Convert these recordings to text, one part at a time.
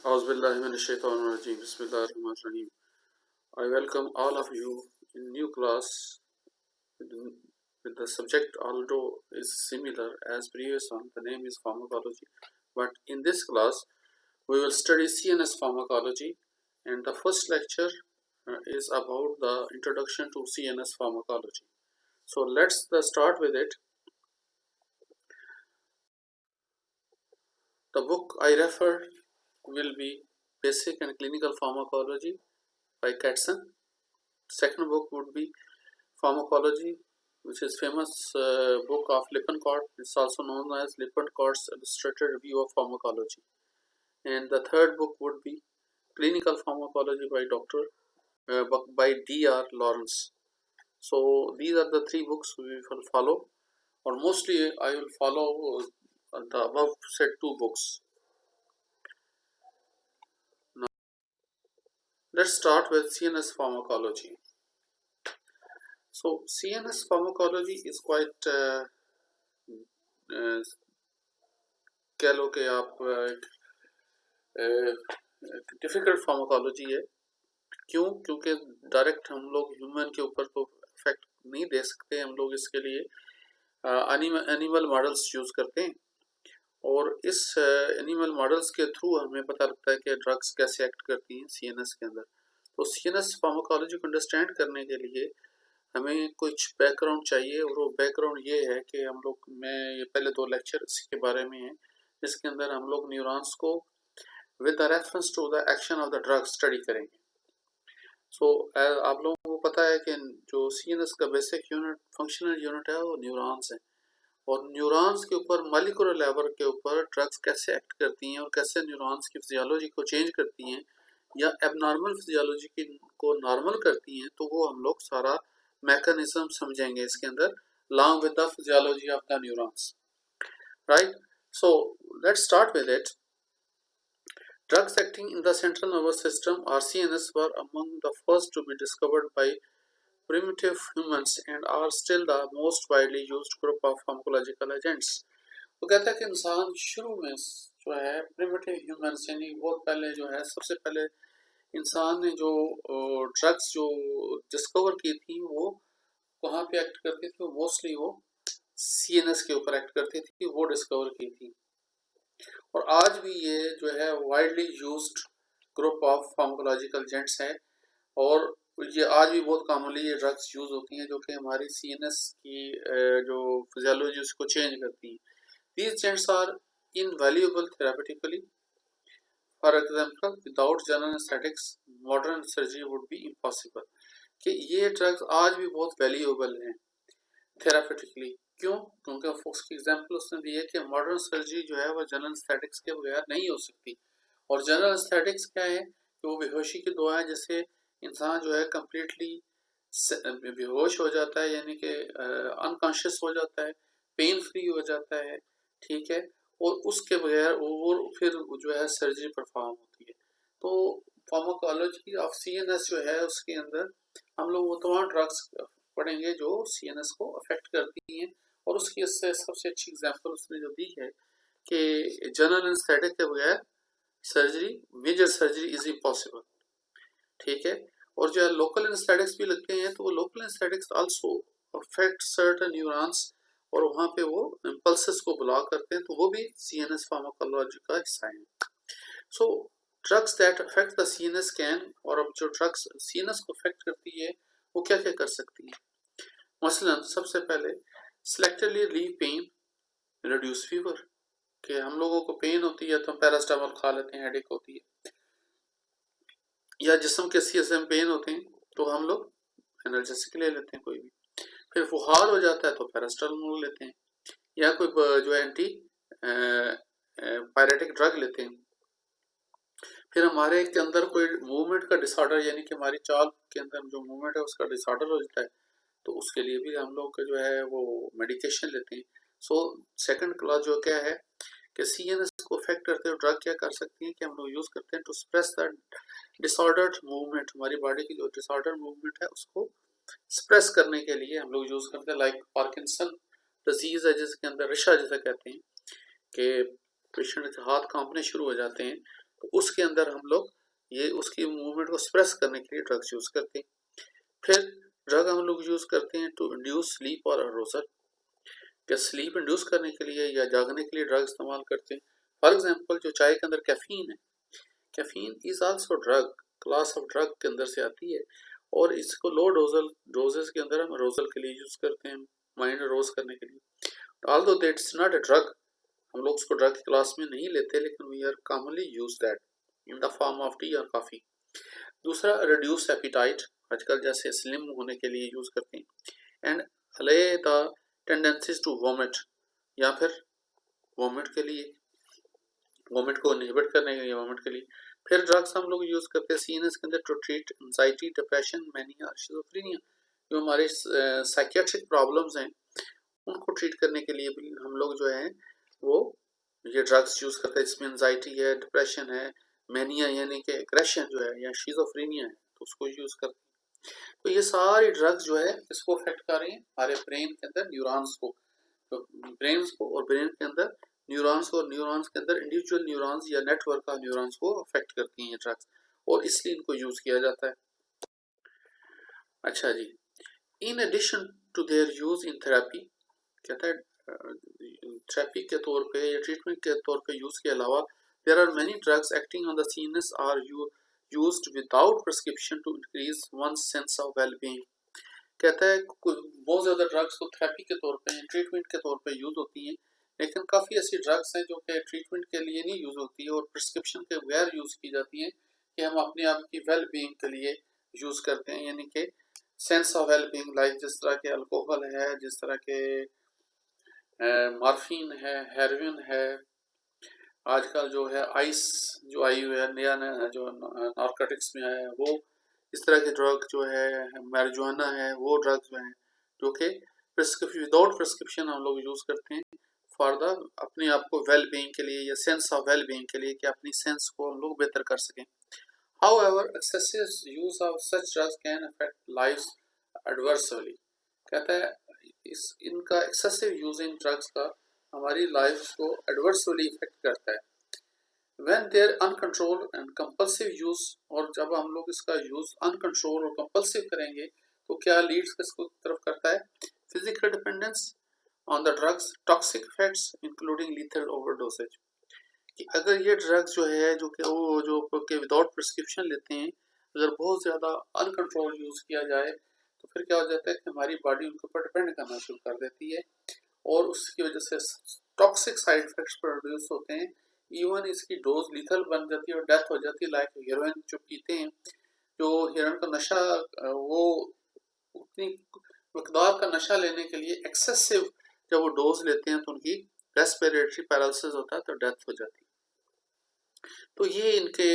Auzubillahiminash-shaytanir-rajeem. Bismillahir-rahmanir-rahim. I welcome all of you in new class with the subject, although is similar as previous one. The name is pharmacology, but in this class we will study CNS pharmacology, and the first lecture is about the introduction to CNS pharmacology. So let's start with it. The book I refer will be Basic and Clinical Pharmacology by Katzen. Second book would be Pharmacology, which is famous book of Lippincott. It's also known as Lippincott's Illustrated Review of Pharmacology. And the third book would be Clinical Pharmacology by D.R. Lawrence. So these are the three books we will follow, or mostly I will follow the above said two books. Now, let's start with CNS pharmacology. So CNS pharmacology is quite कह लो कि आप difficult pharmacology है. क्यों? क्योंकि direct हम लोग human के ऊपर तो इफेक्ट नहीं दे सकते. हम लोग इसके लिए एनिमल मॉडल्स यूज़ करते हैं, और इस एनिमल मॉडल्स के थ्रू हमें पता लगता है कि ड्रग्स कैसे एक्ट करती हैं सीएनएस के अंदर. तो सीएनएस फार्माकोलॉजी को अंडरस्टैंड करने के लिए हमें कुछ बैकग्राउंड चाहिए, और वो बैकग्राउंड ये है कि हम लोग ये पहले दो लेक्चर इसके बारे में हैं, जिसके अंदर हम लोग न्यूरॉन्स को with the reference to the action of the drug study करेंगे. सो आप लोगों को पता है कि जो सीएनएस का बेसिक यूनिट, फंक्शनल यूनिट है, वो न्यूरॉन्स है, और न्यूरॉन्स के ऊपर मॉलिक्यूलर लेवल के ऊपर ड्रग्स कैसे एक्ट करती हैं और कैसे न्यूरॉन्स की फिजियोलॉजी को चेंज करती हैं या एबनॉर्मल फिजियोलॉजी को नॉर्मल करती हैं, तो वो हम लोग सारा मैकेनिज्म समझेंगे इसके अंदर, along with the physiology of the neurons. Right? So let's start with it. Drugs acting in the central nervous system or CNS were among the first to be discovered by primitive humans and are still the most widely used group of pharmacological agents. तो कहता है कि इंसान शुरू में जो है primitive humans, यानी बहुत पहले जो है, सबसे पहले इंसान ने जो ड्रग्स जो डिस्कवर की थी वो कहाँ पे एक्ट करती थी, मोस्टली वो सीएनएस के ऊपर एक्ट करती थी, वो डिस्कवर की थी. और आज भी ये जो है widely used group of pharmacological agents है, और ये आज भी बहुत कॉमनली ये ड्रग्स यूज होती हैं जो कि हमारी सीएनएस की जो फिजियोलॉजी उसको चेंज करती हैं. These agents are invaluable therapeutically. For example, without general anesthetics, modern surgery would be impossible. कि ये ड्रग्स आज भी बहुत वैल्यूएबल हैं थेरापेटिकली. क्यों? क्योंकि उसकी एग्जाम्पल उसने दी है कि मॉडर्न सर्जरी जो है वो जनरल एनेस्थेटिक्स के बगैर नहीं हो सकती. और जनरल एनेस्थेटिक्स क्या है कि वो बेहोशी की दवा है, जिससे इंसान जो है कम्प्लीटली बेहोश हो जाता है, यानी कि अनकॉन्शियस हो जाता है, पेन फ्री हो जाता है, ठीक है, और उसके बगैर और फिर जो है सर्जरी परफॉर्म होती है. तो फार्माकोलॉजी ऑफ सीएनएस जो है उसके अंदर हम लोग वो तमाम ड्रग्स पढ़ेंगे जो सीएनएस को अफेक्ट करती हैं, और उसकी इससे सबसे अच्छी एग्जांपल उसने जो दी है कि जनरल एनेस्थेटिक के बगैर surgery, major surgery is impossible. ठीक है. और जो लोकल एनेस्थेटिक्स भी लगते हैं, तो वो local anaesthetics also affect certain neurons, और वहाँ पे वो इम्पल्सेस को ब्लॉक करते हैं, तो वो भी सीएनएस फार्माकोलॉजी का हिस्सा है. सो drugs that affect the CNS can, और अब जो ड्रग्स सीएनएस को अफेक्ट करती है वो क्या क्या कर सकती है. मसलन सबसे पहले selectively relieve pain, reduce fever. कि हम लोगों को पेन होती है तो हम पैरास्टामोल खा लेते हैं, हेडेक होती है, या जिस्म के सीएसएम पेन होते हैं तो हम लोग एनाल्जेसिक ले लेते हैं कोई भी. फिर फुहार हो जाता है तो पैरास्टामोल लेते हैं, या कोई जो एंटी पायरेटिक ड्रग लेते हैं. फिर हमारे के अंदर कोई मूवमेंट का डिसऑर्डर, यानी कि हमारी चाल के अंदर जो मूवमेंट है उसका डिसऑर्डर हो जाता है, तो उसके लिए भी हम लोग जो है वो मेडिकेशन लेते हैं. सो सेकंड क्लॉज जो क्या है कि सीएनएस को अफेक्ट करते हुए ड्रग क्या कर सकती हैं कि हम लोग यूज करते हैं to suppress the disordered movement. हमारी बॉडी की जो डिसऑर्डर मूवमेंट है उसको सप्रेस करने के लिए हम लोग यूज करते हैं. लाइक पार्किंसन डिजीज है जिसके अंदर रिशा जैसा कहते हैं कि पेशेंट के हाथ कांपने शुरू हो जाते हैं, तो उसके अंदर हम लोग ये उसकी मूवमेंट को सप्रेस करने के लिए ड्रग्स यूज करते हैं। फिर ड्रग हम लोग यूज करते हैं टू इंड्यूस स्लीप और अरोजल, या स्लीप इंड्यूस करने के लिए या जागने के लिए ड्रग इस्तेमाल करते हैं। फॉर एग्जांपल जो चाय के अंदर कैफीन है, caffeine is also drug, class of drug के अंदर से आती है, और इसको लो डोजेस के अंदर हम अरोजल के लिए यूज करते हैं, माइंड अरोज करने के लिए। Although that's not a drug, हम लोग उसको ड्रग की क्लास में नहीं लेते, लेकिन we are commonly use that in the form of tea और कॉफी। दूसरा रिड्यूस एपिटाइट, आजकल जैसे स्लिम होने के लिए यूज करते हैं। एंड अले द टेंडेंसीज टू वॉमिट, या फिर वॉमिट के लिए, वॉमिट को इनहिबिट करने के लिए, वॉमिट के लिए। फिर ड्रग्स हम लोग यूज करते हैं सीएनएस के अंदर to treat anxiety, depression, mania, schizophrenia, जो हमारे साइकियाट्रिक प्रॉब्लम्स हैं उनको ट्रीट करने के लिए भी हम लोग जो है वो ये ड्रग्स यूज करते हैं। इसमें एंजाइटी है, डिप्रेशन है, मैनिया यानी कि एग्रेशन जो है, या शिज़ोफ्रेनिया है, तो उसको यूज करते हैं। तो ये सारी ड्रग्स जो है इसको अफेक्ट कर रही है हमारे ब्रेन के अंदर न्यूरॉन्स को, तो ब्रेन को, और ब्रेन के अंदर न्यूरॉन्स को, और न्यूरॉन्स के अंदर इंडिविजुअल न्यूरॉन्स या नेटवर्क ऑफ न्यूरॉन्स को अफेक्ट करती हैं ये ड्रग्स, और इसलिए इनको यूज किया जाता है। अच्छा जी, in addition to their use in therapy, कहता है थेरेपी के तौर पे या ट्रीटमेंट के तौर पे यूज के अलावा there are many drugs acting on the CNS are used without prescription to increase one sense of wellbeing. कहता है बहुत ज़्यादा ड्रग्स तो थेरेपी के तौर पे, ट्रीटमेंट के तौर पे यूज़ होती हैं, लेकिन काफ़ी ऐसी ड्रग्स हैं जो कि ट्रीटमेंट के लिए नहीं यूज़ होती है और प्रिस्क्रिप्शन के बगैर यूज़ की जाती हैं, कि हम अपने आप की वेल बीइंग के लिए यूज़ करते हैं, यानी कि sense of well being, like जिस तरह के अल्कोहल है, जिस तरह के मॉर्फिन है, हेरोइन है, आजकल जो है आइस जो आई हुई है, नया नया जो नारकोटिक्स में आया है, वो इस तरह के ड्रग जो है, मैरिजुआना है, वो ड्रग्स जो हैं जो कि प्रिस्क्रिप्शन, विदाउट प्रिस्क्रिप्शन हम लोग यूज़ करते हैं फॉर द अपने आप को वेल बीइंग के लिए, या सेंस ऑफ वेल बीइंग के लिए, कि अपनी सेंस को हम लोग बेहतर कर सकें। However excessive use of such drugs can affect lives adversely, कहता है इस इनका एक्सेसिव यूज इन ड्रग्स का हमारी लाइफ को एडवर्सली इफेक्ट करता है। When their uncontrolled and compulsive use, और जब हम लोग इसका यूज अनकंट्रोल और कंपल्सिव करेंगे तो क्या लीड्स किसको तरफ करता है? Physical dependence on the drugs, toxic effects including lethal overdoses, कि अगर ये ड्रग्स जो है जो कि वो जो कि विदाउट प्रिस्क्रिप्शन लेते हैं, अगर बहुत ज़्यादा अनकंट्रोल यूज़ किया जाए तो फिर क्या हो जाता है कि हमारी बॉडी उनके ऊपर डिपेंड करना शुरू कर देती है, और उसकी वजह से टॉक्सिक साइड इफेक्ट्स प्रोड्यूस होते हैं। इवन इसकी डोज लीथल बन जाती है और डेथ हो जाती है, लाइक हेरोइन जो पीते हैं, जो हेरोइन का नशा, वो उतनी मकदार का नशा लेने के लिए एक्सेसिव जब वो डोज लेते हैं तो उनकी रेस्पिरेटरी पैरालिसिस होता है, तो डेथ हो जाती है। तो ये इनके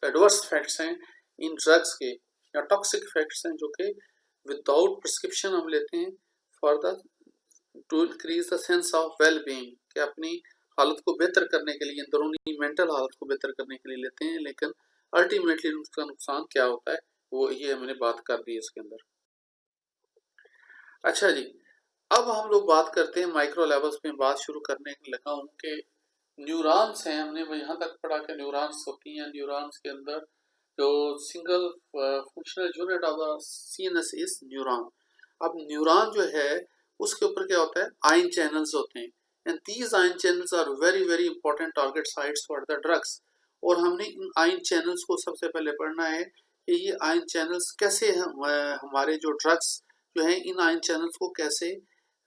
एडवर्स इफेक्ट्स हैं इन ड्रग्स के, या टॉक्सिक इफेक्ट्स हैं जो कि विदाउट प्रिस्क्रिप्शन हम लेते हैं for the two increase the sense of well being, कि अपनी हालत को बेहतर करने के लिए, अंदरूनी मेंटल हालत को बेहतर करने के लिए लेते हैं, लेकिन अल्टीमेटली उसका नुकसान क्या होता है वो ये मैंने बात कर दी इसके अंदर। अच्छा जी, अब हम लोग बात करते हैं माइक्रो लेवल्स पे, बात शुरू करने लगा हूँ कि न्यूरॉन्स हैं, हमने यहाँ तक पढ़ा कि न्यूरॉन्स होती हैं, न्यूरॉन्स के अंदर जो single functional unit of the CNS is neuron. अब न्यूरॉन जो है उसके ऊपर क्या होता है? आयन चैनल्स होते हैं, and these ion channels are very very important target sites for the drugs. और हमने इन आयन चैनल्स को सबसे पहले पढ़ना है कि ये आयन चैनल्स कैसे हमारे जो ड्रग्स जो है इन आयन चैनल्स को कैसे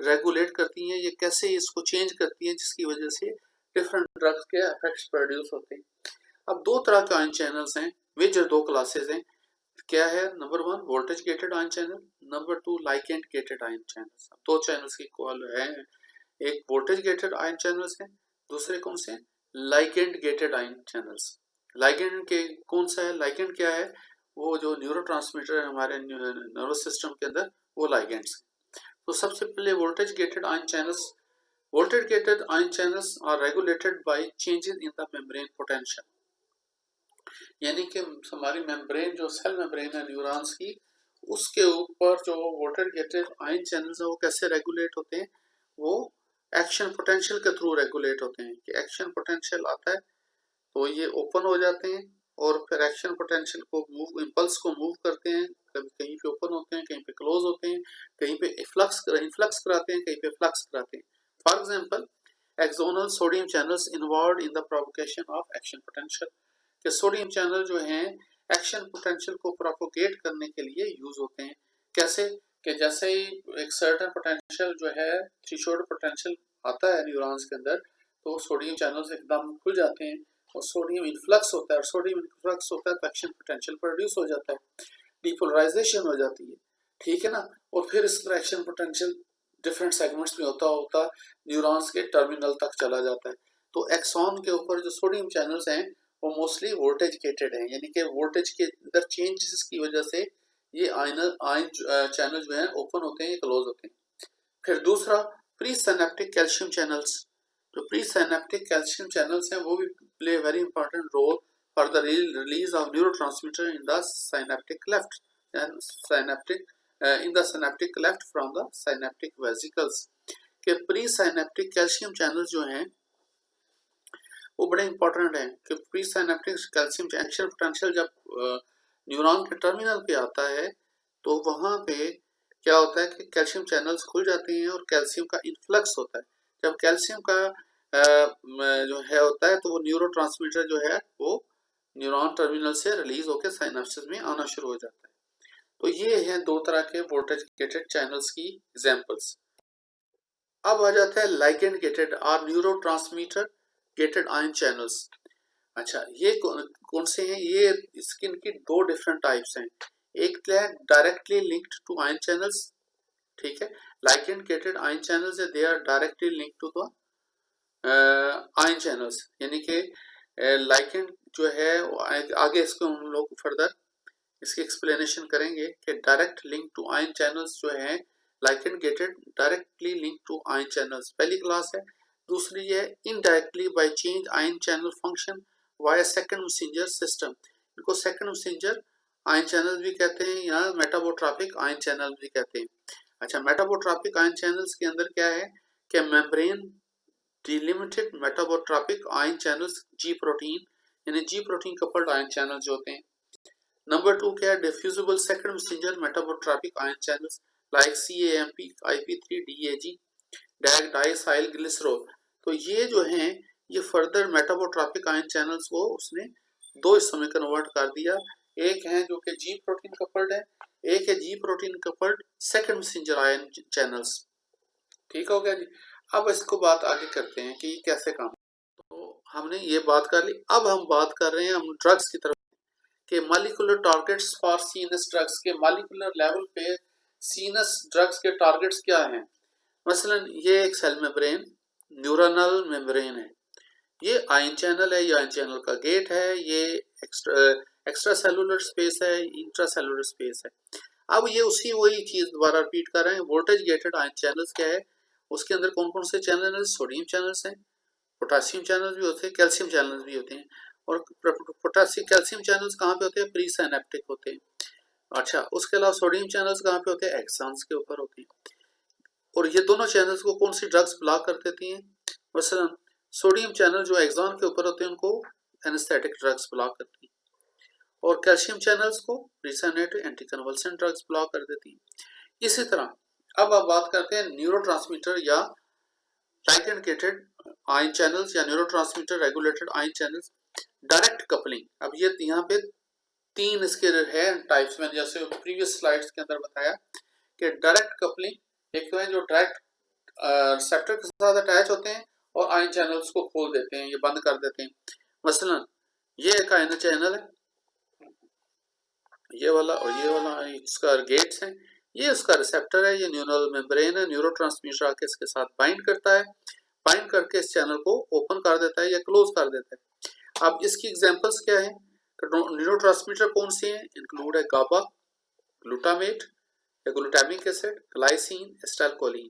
रेगुलेट करती हैं, ये कैसे इसको चेंज करती हैं, जिसकी वजह से डिफरेंट ड्रग्स के इफेक्ट्स प्रोड्यूस होते हैं। अब दो तरह के आयन चैनल्स हैं, मेजर दो क्लासेस हैं, क्या है? Number 1 voltage gated ion channel, number 2 ligand gated ion channels. दो चैनल्स की कॉल है, एक वोल्टेज गेटेड आयन चैनल्स हैं, दूसरे कौन से? Ligand gated ion channels. Ligand के कौन सा है? लाइगेंड क्या है? वो जो न्यूरोट्रांसमीटर है हमारे नर्वस सिस्टम के अंदर, वो लाइगेंड्स। तो सबसे पहले voltage gated ion channels. Voltage gated ion channels are regulated by changes in the membrane potential, यानी कि हमारी मेम्ब्रेन जो सेल मेम्ब्रेन है न्यूरॉन्स की, उसके ऊपर जो वोल्टेज गेटेड आयन चैनल्स है वो कैसे रेगुलेट होते हैं? वो एक्शन पोटेंशियल के थ्रू रेगुलेट होते हैं, कि एक्शन पोटेंशियल आता है तो ये ओपन हो जाते हैं और फिर एक्शन पोटेंशियल को मूव, इम्पल्स को मूव करते हैं, कभी कहीं पे ओपन होते हैं, कहीं पे क्लोज होते हैं, कहीं पे इन्फ्लक्स कराते हैं, कहीं पे फ्लक्स कराते हैं। For example axonal sodium channels involve in the propagation of action potential, कि सोडियम चैनल जो हैं एक्शन पोटेंशियल को प्रोपोगेट करने के लिए यूज होते हैं। कैसे कि जैसे ही एक सर्टेन पोटेंशियल जो है थ्रेशोल्ड पोटेंशियल आता है न्यूरॉन्स के अंदर, तो सोडियम चैनल्स एकदम खुल जाते हैं और सोडियम इन्फ्लक्स होता है, और सोडियम इन्फ्लक्स होता है तो एक्शन पोटेंशियल प्रोड्यूस हो जाता है, डिपोलराइजेशन हो जाती है, ठीक है ना। और फिर इस तरह एक्शन पोटेंशियल डिफरेंट सेगमेंट्स में होता होता न्यूरॉन्स के टर्मिनल तक चला जाता है। तो एक्सॉन के ऊपर जो सोडियम चैनल्स हैं वो मोस्टली वोल्टेज गेटेड हैं, यानी कि वोल्टेज के अंदर चेंजेस की वजह से ये आयन चैनल जो है ओपन होते हैं या क्लोज होते हैं। फिर दूसरा प्री सिनेप्टिक कैल्शियम चैनल्स, जो प्री सिनेप्टिक कैल्शियम चैनल्स हैं वो भी play very important role for the release of neurotransmitter in the synaptic cleft and synaptic in the synaptic cleft from the synaptic vesicles, के pre synaptic calcium channels जो हैं वो बड़े इंपॉर्टेंट हैं कि pre synaptic calcium action potential जब neuron के टर्मिनल पे आता है तो वहाँ पे क्या होता है कि कैल्शियम चैनल्स खुल जाते हैं और कैल्शियम का इन्फ्लक्स होता है। जब कैल्शियम का जो है होता है तो वो न्यूरोट्रांसमीटर जो है वो न्यूरॉन टर्मिनल से रिलीज होकर साइनेप्सिस में आना शुरू हो जाता है। तो ये हैं दो तरह के वोल्टेज गेटेड चैनल्स की एग्जांपल्स। अब आ जाता है लाइगेंड गेटेड और न्यूरोट्रांसमीटर गेटेड आयन चैनल्स। अच्छा, ये कौन से हैं? ये स्किन की दो डिफरेंट टाइप्स हैं। एक है directly linked to ion channels, ठीक है। Ligand gated ion channels they are directly linked to the ion channels, यानी कि लाइगेंड जो है आगे इसको हम लोग फर्दर इसकी एक्सप्लेनेशन करेंगे कि direct link to ion channels जो है ligand gated directly link to ion channels पहली क्लास है। दूसरी है indirectly by change ion channel function via second messenger system, इनको सेकंड मैसेंजर आयन चैनल भी कहते हैं या मेटाबोट्रॉपिक आयन चैनल भी कहते हैं। अच्छा, मेटाबोट्रॉपिक आयन चैनल्स के अंदर क्या है कि membrane delimited metabotropic ion channels G protein, यानी G protein coupled ion channel जो होते हैं। नंबर 2 क्या है diffusible second messenger metabotropic ion channels like CAMP, IP3, DAG, diacyl glycerol. तो ये जो हैं ये फर्दर मेटाबोट्रॉपिक आयन चैनल्स को उसने दो हिस्सों में कन्वर्ट कर दिया। एक है जो कि जी प्रोटीन कपल्ड है, एक है जी protein coupled second messenger ion channels. ठीक हो गया जी। अब इसको बात आगे करते हैं कि ये कैसे काम। तो हमने ये बात कर ली, अब हम बात कर रहे हैं हम ड्रग्स की तरफ के molecular targets for sinus drugs के मॉलिक्यूलर लेवल पे सीनस ड्रग्स के टारगेट्स क्या हैं। मसलन ये एक सेल मेम्ब्रेन न्यूरोनल मेम्ब्रेन है, ये आयन चैनल है, ये आयन चैनल का गेट है, ये एक्स्ट्रा सेलुलर स्पेस है, इंट्रा सेलुलर स्पेस है। अब ये उसी वही चीज दोबारा रिपीट कर रहे हैं। वोल्टेज गेटेड आयन चैनल्स क्या है, उसके अंदर कौन कौन से चैनल है? सोडियम चैनल्स हैं, पोटेशियम चैनल्स भी होते हैं, कैल्शियम चैनल्स भी होते हैं। और पोटेशियम कैल्शियम चैनल्स कहाँ पे होते हैं? प्री सिनेप्टिक होते हैं। अच्छा, उसके अलावा सोडियम चैनल्स कहाँ पे होते हैं? एक्सॉन्स के ऊपर होते हैं। और ये दोनों चैनल्स को कौन सी ड्रग्स ब्लॉक कर देती हैं? मसलन सोडियम चैनल जो एक्सॉन के ऊपर होते हैं उनको एनेस्थेटिक ड्रग्स ब्लॉक करती हैं, और कैल्शियम चैनल्स को प्रीसाइनेटिव एंटी कन्वल्सेंट ड्रग्स ब्लॉक कर देती हैं। इसी तरह अब आप बात करते हैं न्यूरोट्रांसमीटर या लाइगेंड गेटेड आयन चैनल्स या neurotransmitter regulated ion channels direct coupling. अब ये यहाँ पे तीन इसके है टाइप्स में, जैसे प्रीवियस स्लाइड्स के अंदर बताया कि डायरेक्ट कपलिंग एक तो है जो डायरेक्ट रिसेप्टर के साथ अटैच होते हैं और आयन चैनल्स को खोल देते हैं, ये बंद कर देते हैं। मसलन ये एक आयन चैनल है, ये वाला और ये वाला इसका गेट्स है, ये उसका रिसेप्टर है, ये न्यूरल मेम्ब्रेन है, न्यूरोट्रांसमीटर आके इसके साथ बाइंड करता है, बाइंड करके इस चैनल को ओपन कर देता है या क्लोज कर देता है। अब इसकी एग्जांपल्स क्या है? न्यूरोट्रांसमीटर कौन से हैं? इंक्लूड है GABA, glutamate, glutamic acid, glycine, acetylcholine.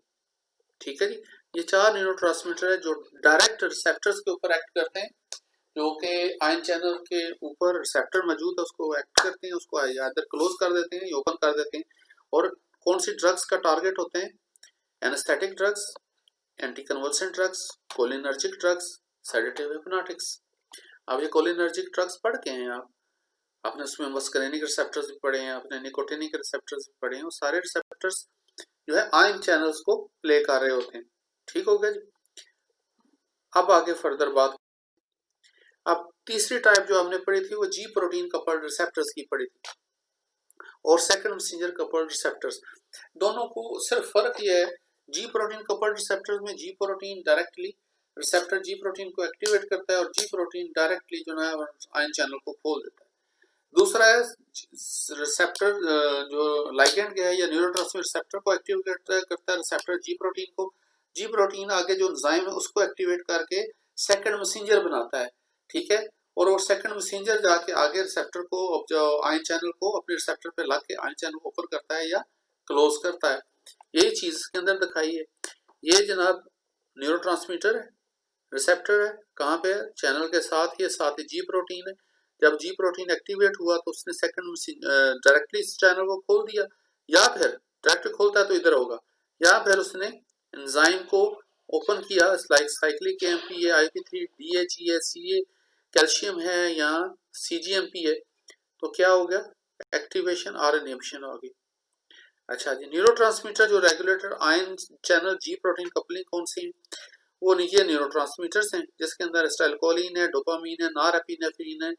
ठीक है जी। ये चार न्यूरोट्रांसमीटर है जो डायरेक्ट रिसेप्टर्स के ऊपर एक्ट करते हैं, जो कि आयन चैनल के ऊपर रिसेप्टर मौजूद है उसको एक्ट करते हैं, उसको आइदर क्लोज कर देते हैं या ओपन कर देते हैं। और कौन सी ड्रग्स का टारगेट होते हैं? Anaesthetic drugs, anti convulsant drugs, cholinergic drugs, sedative hypnotics. अब ये कोलिनर्जिक ड्रग्स पढ़ के हैं आप, आपने उसमें मस्करेनिक रिसेप्टर्स भी पढ़े हैं, आपने निकोटिनिक रिसेप्टर्स भी पढ़े हैं, वो सारे रिसेप्टर्स जो है आयन चैनल्स को प्ले कर रहे होते हैं। ठीक हो गया जी। अब आगे फर्दर बात, अब तीसरी टाइप जो हमने पढ़ी थी वो जी प्रोटीन कपल्ड रिसेप्टर्स की पढ़ी थी और सेकंड मैसेंजर कपल्ड रिसेप्टर्स। दोनों को सिर्फ फर्क ये है, जी प्रोटीन कपल्ड रिसेप्टर्स में जी प्रोटीन डायरेक्टली रिसेप्टर जी प्रोटीन को एक्टिवेट करता है और जी प्रोटीन डायरेक्टली जो है आयन चैनल को खोल देता है। दूसरा है रिसेप्टर जो लाइगेंड है या न्यूरोट्रांसमीटर रिसेप्टर को एक्टिवेट करता है रिसेप्टर जी प्रोटीन को, जी प्रोटीन आगे जो एंजाइम है उसको एक्टिवेट करके सेकंड मैसेंजर बनाता है। ठीक है, और वो सेकंड मैसेंजर जाके आगे रिसेप्टर को जो आयन चैनल को अपने रिसेप्टर पे लग के आयन चैनल को ओपन करता है या क्लोज करता है। यही चीज इसके अंदर दिखाई है। ये जनाब न्यूरोट्रांसमीटर है, रिसेप्टर है, कहाँ पे है? चैनल के साथ ही जी प्रोटीन है। जब जी प्रोटीन एक्टिवेट हुआ तो उसने सेकंड डायरेक्टली इस चैनल को खोल दिया, या फिर डायरेक्टली खोलता है तो इधर होगा, या फिर उसने एंजाइम को ओपन किया लाइक साइक्लिक एएमपी है, IP3, DHE है, CA कैल्शियम है या CGMP है, तो क्या हो गया? एक्टिवेशन और इनहिबिशन होगी। अच्छा जी, न्यूरोट्रांसमीटर जो रेगुलेटर आयन चैनल जी प्रोटीन कपलिंग कौन सी है? वो नीचे न्यूरोट्रांसमीटर्स हैं जिसके अंदर एसिटाइलकोलिन है, डोपामीन है, नॉरएपिनेफ्रिन है,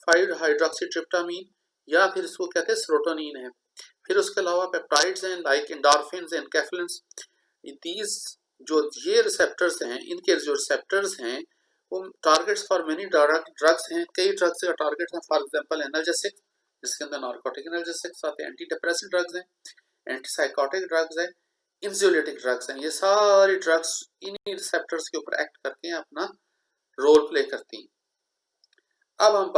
5 हाइड्रोक्सीट्रिप्टामीन या फिर इसको कहते हैं सेरोटोनिन है। फिर उसके अलावा पेप्टाइड्स हैं लाइक एंडोर्फिन्स एंड कैफलिन्स। दीज जो ये रिसेप्टर्स हैं, इनके जो रिसेप्टर्स हैं वो टारगेट्स फॉर मेनी ड्रग्स हैं। कई ड्रग्स का टारगेट हैं, फॉर एग्जांपल एनाल्जेसिक जिसके अंदर नार्कोटिक एनाल्जेसिक्स आते हैं, एंटी डिप्रेसेंट ड्रग्स हैं, एंटीसाइकोटिक ड्रग्स हैं, इंजियोलिटिक ड्रग्स हैं। ये सारी ड्रग्स इन्हीं रिसेप्टर्स के ऊपर एक्ट करके अपना रोल प्ले करती हैं। अब हम